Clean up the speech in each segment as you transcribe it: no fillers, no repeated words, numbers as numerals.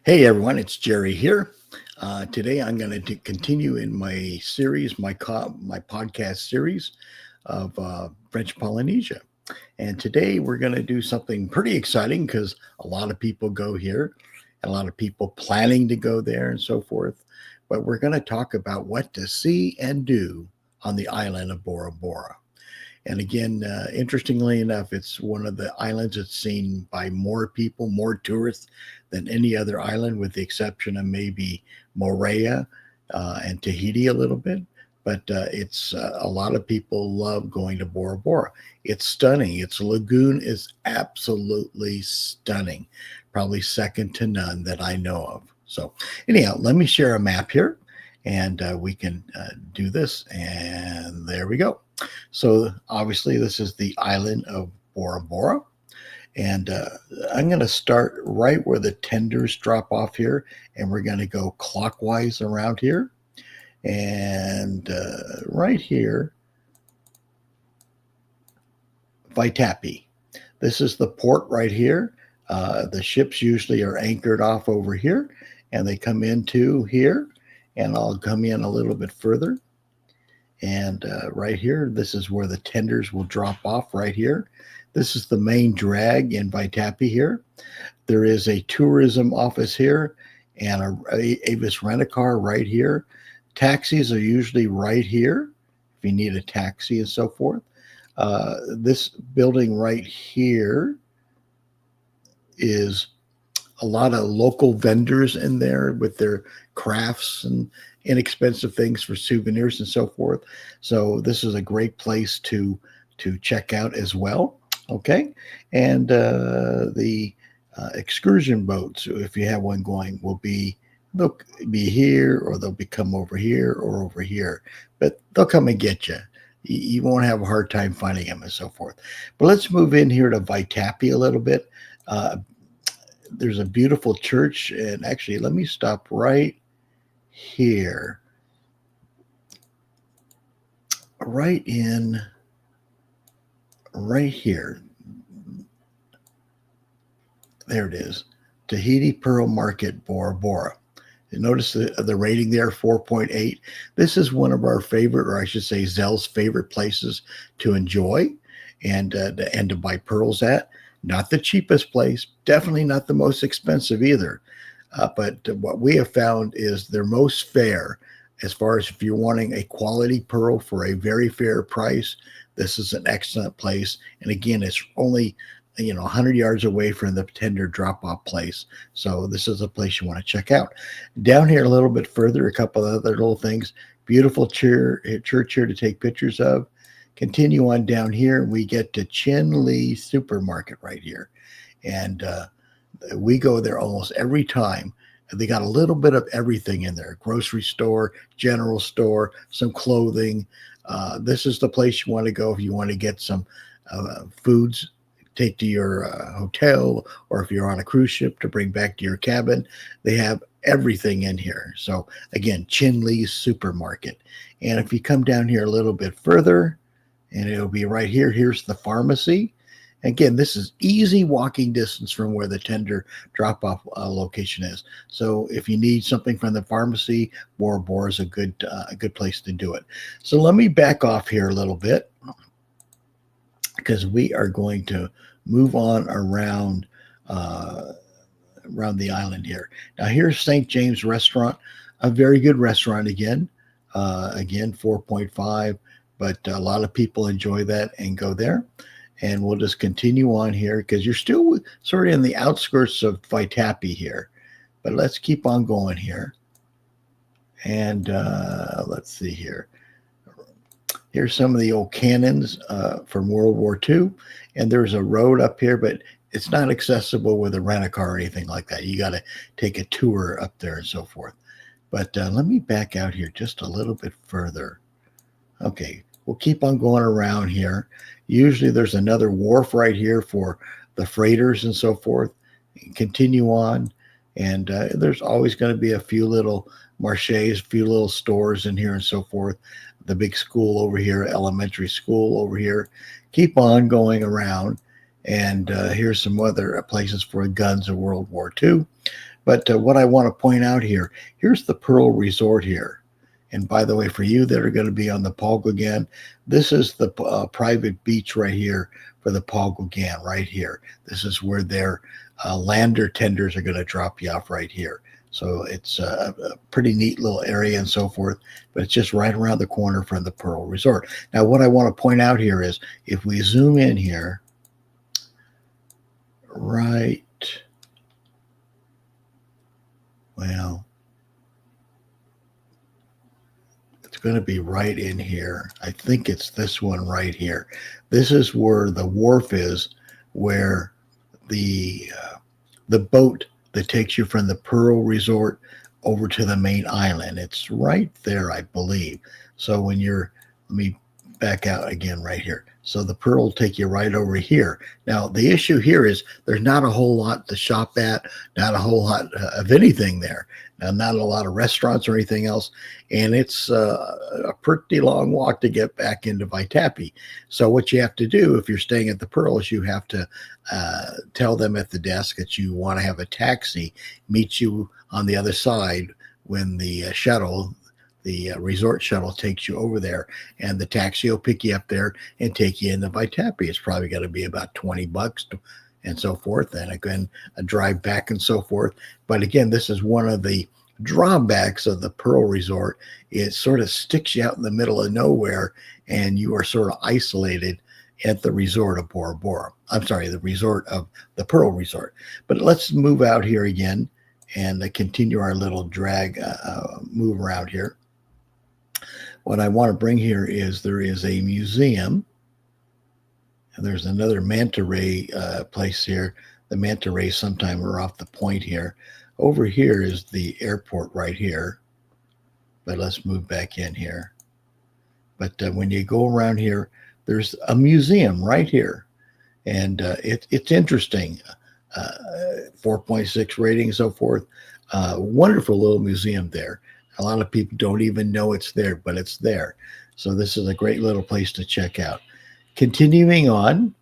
Hey everyone, it's Jerry here. Today I'm going to continue in my series, my podcast series of French Polynesia. And today we're going to do something pretty exciting because a lot of people go here, and a lot of people planning to go there and so forth. But we're going to talk about what to see and do on the island of Bora Bora. And again, interestingly enough, it's one of the islands that's seen by more people, more tourists than any other island, with the exception of maybe Moorea and Tahiti a little bit. But it's a lot of people love going to Bora Bora. It's stunning. Its lagoon is absolutely stunning, probably second to none that I know of. So, anyhow, let me share a map here and we can do this. And there we go. So obviously, this is the island of Bora Bora. And I'm going to start right where the tenders drop off here. And we're going to go clockwise around here. And right here, Vaitapi. This is the port right here. The ships usually are anchored off over here. And they come into here. And I'll come in a little bit further. And right here, this is where the tenders will drop off right here. This is the main drag in Vaitapi here. There is a tourism office here and a Avis Rent-A-Car right here. Taxis are usually right here if you need a taxi and so forth. This building right here is a lot of local vendors in there with their crafts and inexpensive things for souvenirs and so forth. So this is a great place to check out as well. Okay, and the excursion boats, if you have one going, they'll be here or they'll come over here or over here, but they'll come and get you. You won't have a hard time finding them and so forth. But let's move in here to Vaitapi a little bit. There's a beautiful church, and actually, let me stop right here. Right here. There it is. Tahiti Pearl Market, Bora Bora. You notice the rating there, 4.8. This is one of our favorite, or I should say Zell's favorite places to enjoy and to buy pearls at. Not the cheapest place, definitely not the most expensive either. But what we have found is they're most fair as far as if you're wanting a quality pearl for a very fair price. This is an excellent place. And again, it's only 100 yards away from the tender drop-off place. So this is a place you want to check out. Down here a little bit further, a couple of other little things. Beautiful church here to take pictures of. Continue on down here, and we get to Chin Lee Supermarket right here. And we go there almost every time. They got a little bit of everything in there. Grocery store, general store, some clothing. This is the place you want to go if you want to get some foods, take to your hotel, or if you're on a cruise ship to bring back to your cabin. They have everything in here. So again, Chin Lee Supermarket. And if you come down here a little bit further, and it'll be right here. Here's the pharmacy. Again, this is easy walking distance from where the tender drop-off location is. So if you need something from the pharmacy, Bora Bora is a good place to do it. So let me back off here a little bit because we are going to move on around the island here. Now here's St. James Restaurant, a very good restaurant again. Again, 4.5. But a lot of people enjoy that and go there. And we'll just continue on here because you're still sort of in the outskirts of Vaitapi here. But let's keep on going here. And let's see here. Here's some of the old cannons from World War II. And there's a road up here, but it's not accessible with a rent-a-car or anything like that. You got to take a tour up there and so forth. But let me back out here just a little bit further. Okay, we'll keep on going around here. Usually there's another wharf right here for the freighters and so forth. Continue on. And there's always going to be a few little marchés, a few little stores in here and so forth. The big school over here, elementary school over here. Keep on going around. And here's some other places for guns in World War II. But what I want to point out here, here's the Pearl Resort here. And by the way, for you that are going to be on the Paul Gauguin, this is the private beach right here for the Paul Gauguin right here. This is where their lander tenders are going to drop you off right here. So it's a pretty neat little area and so forth, but it's just right around the corner from the Pearl Resort. Now, what I want to point out here is if we zoom in here, right, well, it's going to be right in here. I think it's this one right here. This is where the wharf is, where the boat that takes you from the Pearl Resort over to the main island. It's right there, I believe. So when you're, let me back out again right here. So the Pearl will take you right over here. Now, the issue here is there's not a whole lot to shop at, not a whole lot of anything there. Now, not a lot of restaurants or anything else. And it's a pretty long walk to get back into Vaitapi. So what you have to do if you're staying at the Pearl is you have to tell them at the desk that you want to have a taxi meet you on the other side when the shuttle, the resort shuttle takes you over there, and the taxi will pick you up there and take you into Vaitapi. It's probably going to be about $20 and so forth, and again, a drive back and so forth. But again, this is one of the drawbacks of the Pearl Resort. It sort of sticks you out in the middle of nowhere, and you are sort of isolated at the resort of Bora Bora. I'm sorry, the resort of the Pearl Resort. But let's move out here again and continue our little drag move around here. What I want to bring here is there is a museum, and there's another manta ray place here. The manta rays sometime are off the point here. Over here is the airport right here, but let's move back in here. But when you go around here, there's a museum right here, and it's interesting. 4.6 rating and so forth. Wonderful little museum there. A lot of people don't even know it's there, but it's there. So this is a great little place to check out. Continuing on,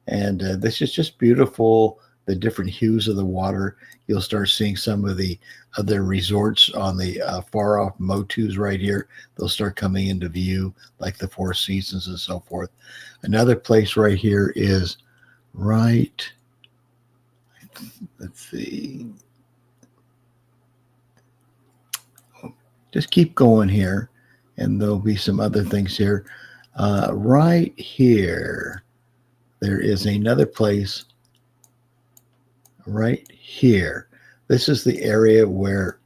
and this is just beautiful, the different hues of the water. You'll start seeing some of the other resorts on the far off Motus right here. They'll start coming into view, like the Four Seasons and so forth. Another place right here is right, let's see. Just keep going here, and there'll be some other things here. Right here, there is another place right here. This is the area where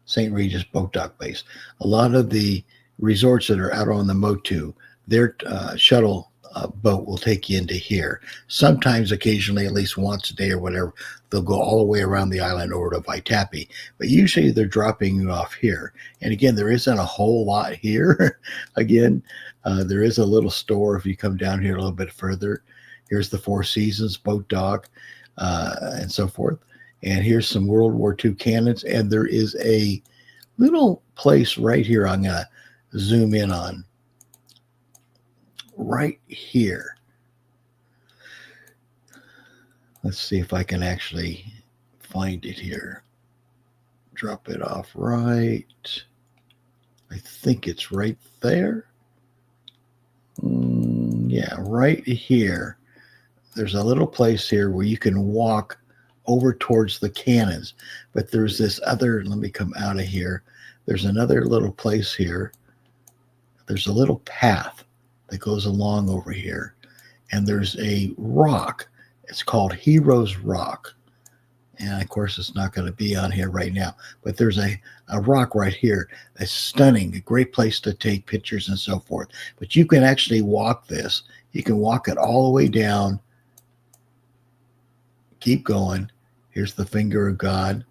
St. Regis Boat Dock base. A lot of the resorts that are out on the Motu, their shuttle boat will take you into here. Sometimes, occasionally, at least once a day or whatever, they'll go all the way around the island over to Vaitapi. But usually they're dropping you off here. And again, there isn't a whole lot here. Again, there is a little store if you come down here a little bit further. Here's the Four Seasons Boat Dock and so forth. And here's some World War II cannons. And there is a little place right here I'm going to zoom in on. Right here. Let's see if I can actually find it here. Drop it off right. I think it's right there. Yeah, right here. There's a little place here where you can walk over towards the cannons. But there's this other, let me come out of here. There's another little place here. There's a little path that goes along over here, and there's a rock. It's called Heroes Rock, and of course it's not going to be on here right now, but there's a rock right here that's stunning, a great place to take pictures and so forth. But you can actually walk this. You can walk it all the way down. Keep going. Here's the finger of God.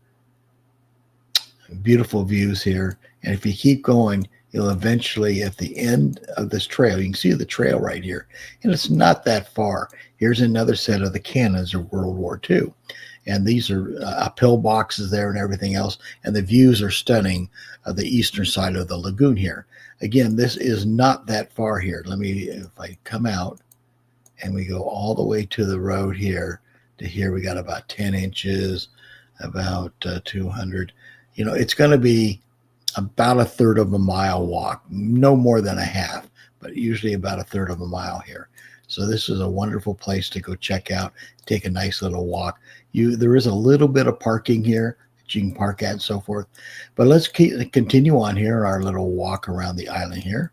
Beautiful views here, and if you keep going, you'll eventually, at the end of this trail, you can see the trail right here, and it's not that far. Here's another set of the cannons of World War II, and these are pillboxes there and everything else, and the views are stunning of the eastern side of the lagoon here. Again, this is not that far here. Let me, if I come out, and we go all the way to the road here, to here we got about 10 inches, about 200. You know, it's going to be about a third of a mile walk, no more than a half, but usually about a third of a mile here. So this is a wonderful place to go check out, take a nice little walk. There is a little bit of parking here that you can park at and so forth. But let's continue on here, our little walk around the island here.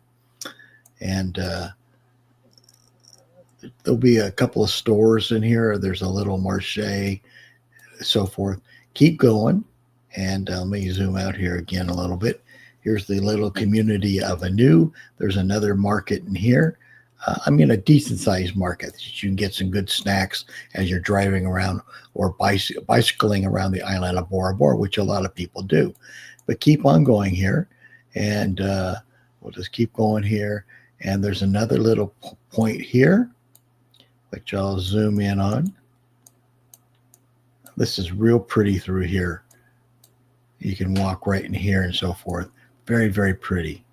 And there'll be a couple of stores in here. There's a little marché, so forth. Keep going. And let me zoom out here again a little bit. Here's the little community of Anu. There's another market in here. I mean, a decent sized market that you can get some good snacks as you're driving around or bicycling around the island of Bora Bora, which a lot of people do. But keep on going here, and we'll just keep going here. And there's another little point here, which I'll zoom in on. This is real pretty through here. You can walk right in here and so forth. Very, very pretty.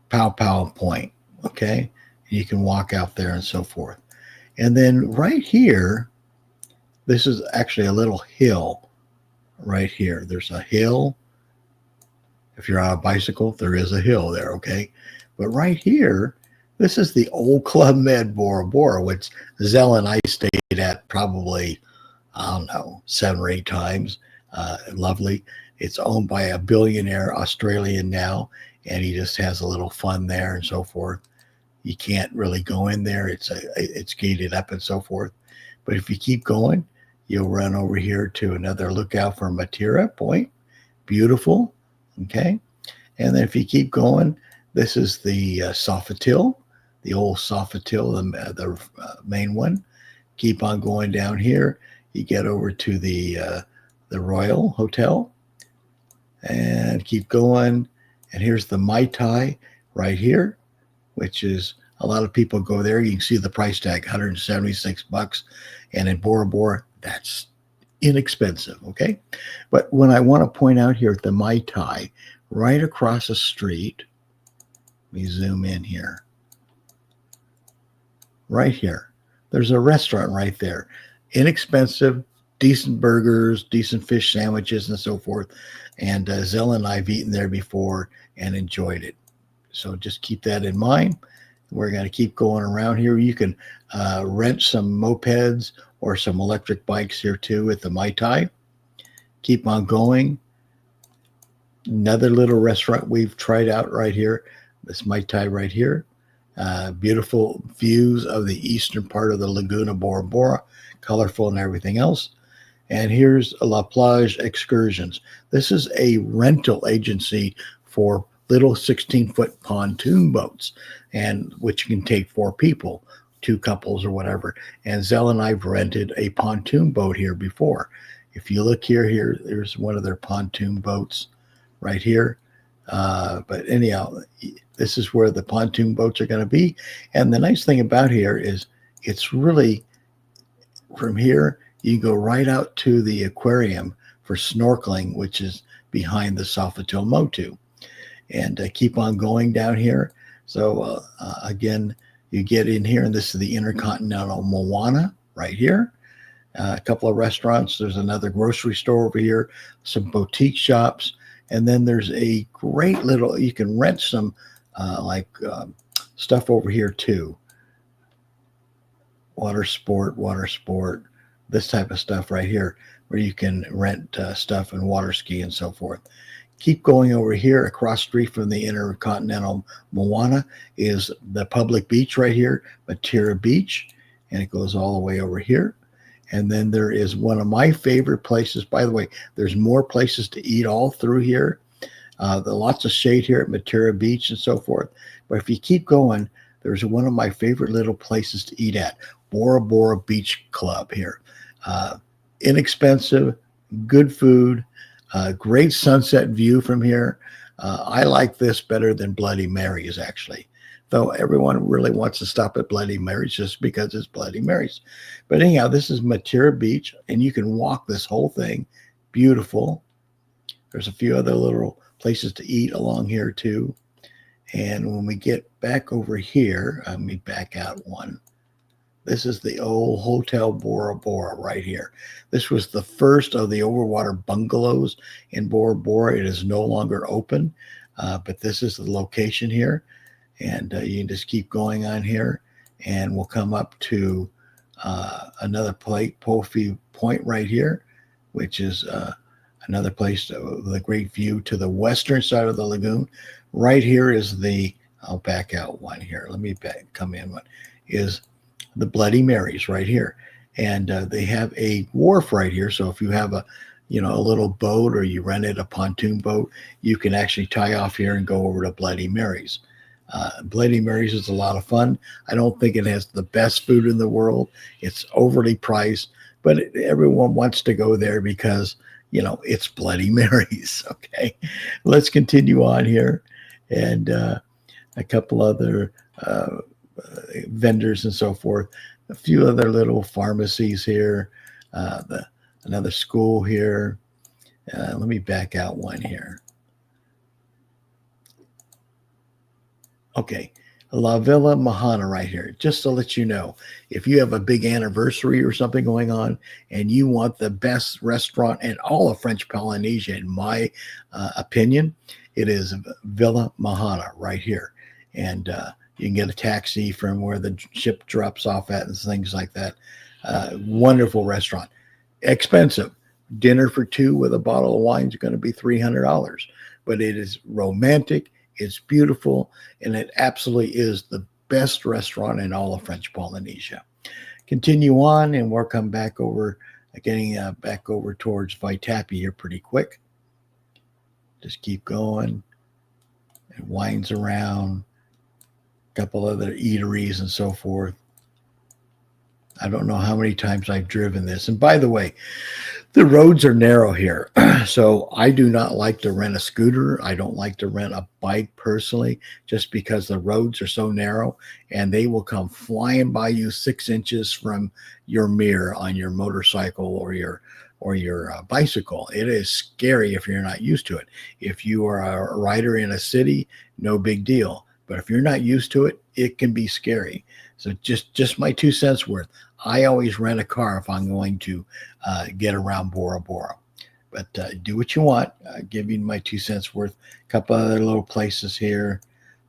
Pow Pow Point. Okay, you can walk out there and so forth. And then right here, this is actually a little hill right here. There's a hill. If you're on a bicycle, there is a hill there, okay? But right here, this is the old Club Med Bora Bora, which Zell and I stayed at probably, I don't know, 7 or 8 times. Lovely. It's owned by a billionaire Australian now, and he just has a little fun there and so forth. You can't really go in there. It's gated up and so forth. But if you keep going, you'll run over here to another lookout for Matira Point. Beautiful. Okay. And then if you keep going, this is the Sofitel, the old Sofitel, the main one. Keep on going down here. You get over to the Royal Hotel and keep going. And here's the Mai Tai right here, which is a lot of people go there. You can see the price tag, $176. And in Bora Bora, that's inexpensive, okay? But when I want to point out here at the Mai Tai, right across the street, let me zoom in here. Right here, there's a restaurant right there. Inexpensive, decent burgers, decent fish sandwiches, and so forth. And Zell and I have eaten there before and enjoyed it. So just keep that in mind. We're going to keep going around here. You can rent some mopeds or some electric bikes here too at the Mai Tai. Keep on going. Another little restaurant we've tried out right here. This Mai Tai right here. Beautiful views of the eastern part of the Laguna Bora Bora. Colorful and everything else. And here's La Plage Excursions. This is a rental agency for little 16-foot pontoon boats, and which can take 4 people, 2 couples or whatever. And Zell and I've rented a pontoon boat here before. If you look here, there's one of their pontoon boats right here. But anyhow, this is where the pontoon boats are going to be. And the nice thing about here is it's really, from here, you can go right out to the aquarium for snorkeling, which is behind the Sofitel Motu. And keep on going down here. So again, you get in here, and this is the Intercontinental Moana right here. A couple of restaurants. There's another grocery store over here, some boutique shops, and then there's a great little, you can rent some stuff over here too. Water sport, this type of stuff right here, where you can rent stuff and water ski and so forth. Keep going over here. Across the street from the Intercontinental Moana is the public beach right here, Matira Beach, and it goes all the way over here. And then there is one of my favorite places. By the way, there's more places to eat all through here. There's lots of shade here at Matira Beach and so forth. But if you keep going, there's one of my favorite little places to eat at, Bora Bora Beach Club here. Inexpensive, good food, great sunset view from here. I like this better than Bloody Mary's, actually. Though everyone really wants to stop at Bloody Mary's just because it's Bloody Mary's. But anyhow, this is Matira Beach, and you can walk this whole thing. Beautiful. There's a few other little places to eat along here, too. And when we get back over here, let me back out one. This is the old Hotel Bora Bora right here. This was the first of the overwater bungalows in Bora Bora. It is no longer open, but this is the location here. And you can just keep going on here, and we'll come up to another Pofi Point right here, which is another place with a great view to the western side of the lagoon. Right here is I'll back out one here. Let me come in one, is the Bloody Marys right here. And they have a wharf right here. So if you have a little boat, or you rented a pontoon boat, you can actually tie off here and go over to Bloody Marys. Bloody Marys is a lot of fun. I don't think it has the best food in the world. It's overly priced, but everyone wants to go there because, it's Bloody Marys. Okay, let's continue on here. And a couple other vendors and so forth. A few other little pharmacies here. Another school here. Let me back out one here. Okay, La Villa Mahana right here. Just to let you know, if you have a big anniversary or something going on and you want the best restaurant in all of French Polynesia, in my opinion, it is Villa Mahana right here. And you can get a taxi from where the ship drops off at and things like that. Wonderful restaurant. Expensive. Dinner for two with a bottle of wine is going to be $300. But it is romantic. It's beautiful, and it absolutely is the best restaurant in all of French Polynesia. Continue on, and we'll come back over, getting back over towards Vaitapi here pretty quick. Just keep going. It winds around. A couple other eateries and so forth. I don't know how many times I've driven this. And by the way, the roads are narrow here. So I do not like to rent a scooter. I don't like to rent a bike personally, just because the roads are so narrow and they will come flying by you 6 inches from your mirror on your motorcycle or your bicycle. It is scary if you're not used to it. If you are a rider in a city, no big deal. But if you're not used to it, it can be scary. So just my 2 cents worth. I always rent a car if I'm going to get around Bora Bora. But do what you want. Give you my 2 cents worth. A couple other little places here.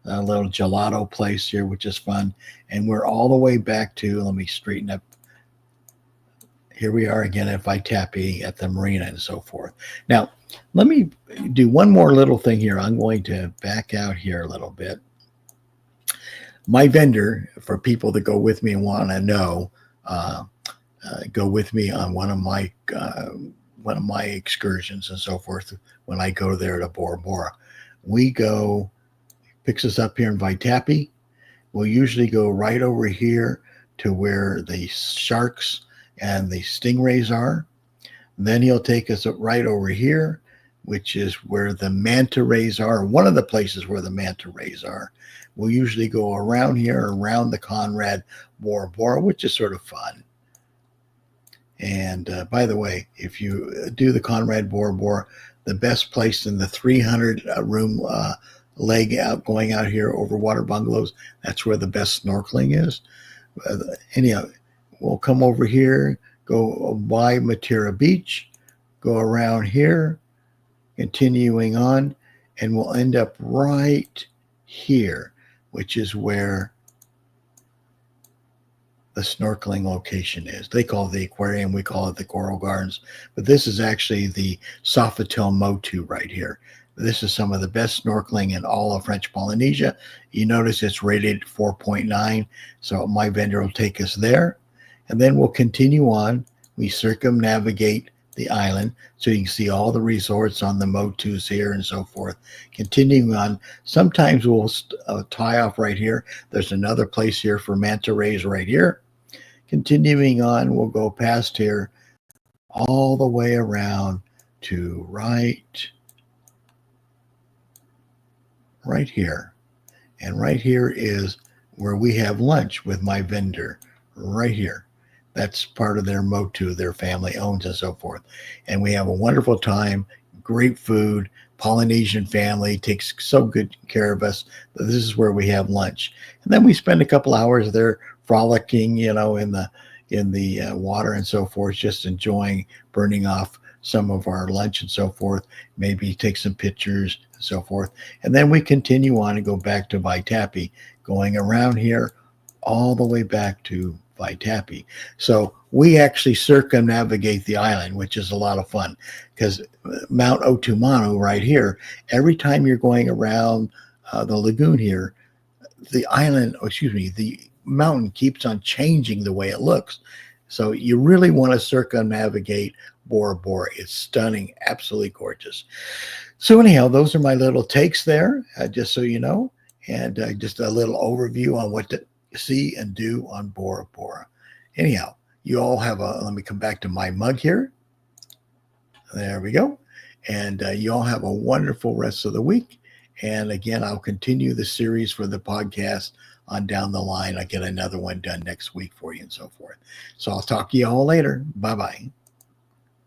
A little gelato place here, which is fun. And we're all the way back to, let me straighten up. Here we are again at Vaitapi at the marina and so forth. Now, let me do one more little thing here. I'm going to back out here a little bit. My vendor, for people that go with me and want to know, go with me on one of my excursions and so forth. When I go there to Bora Bora, picks us up here in Vaitapi. We'll usually go right over here to where the sharks and the stingrays are. Then he'll take us right over here, which is where the manta rays are. One of the places where the manta rays are. We'll usually go around here, around the Conrad Bora Bora, which is sort of fun. And by the way, if you do the Conrad Bora Bora, the best place in the 300-room leg out, going out here over water bungalows, that's where the best snorkeling is. Anyhow, we'll come over here, go by Matera Beach, go around here, continuing on, and we'll end up right here, which is where the snorkeling location is. They call it the aquarium, we call it the Coral Gardens, but this is actually the Sofitel Motu right here. This is some of the best snorkeling in all of French Polynesia. You notice it's rated 4.9, so my vendor will take us there, and then we'll continue on. We circumnavigate the island, so you can see all the resorts on the Motus here and so forth. Continuing on, sometimes we'll tie off right here. There's another place here for manta rays right here. Continuing on, we'll go past here all the way around to right here. And right here is where we have lunch with my vendor, right here. That's part of their Motu, their family owns and so forth. And we have a wonderful time, great food. Polynesian family takes so good care of us. This is where we have lunch. And then we spend a couple hours there frolicking, in the water and so forth, just enjoying burning off some of our lunch and so forth. Maybe take some pictures and so forth, and then we continue on and go back to Vaitapi, going around here all the way back to Vaitapi. So we actually circumnavigate the island, which is a lot of fun because Mount Otumanu right here, every time you're going around the lagoon here, the island, or excuse me, the mountain keeps on changing the way it looks. So you really want to circumnavigate Bora Bora. It's stunning, absolutely gorgeous. So anyhow, those are my little takes there, just so you know, and just a little overview on what to see and do on Bora Bora. Anyhow, you all have a, let me come back to my mug here. There we go. And you all have a wonderful rest of the week. And again, I'll continue the series for the podcast on down the line. I get another one done next week for you and so forth. So I'll talk to you all later. Bye-bye.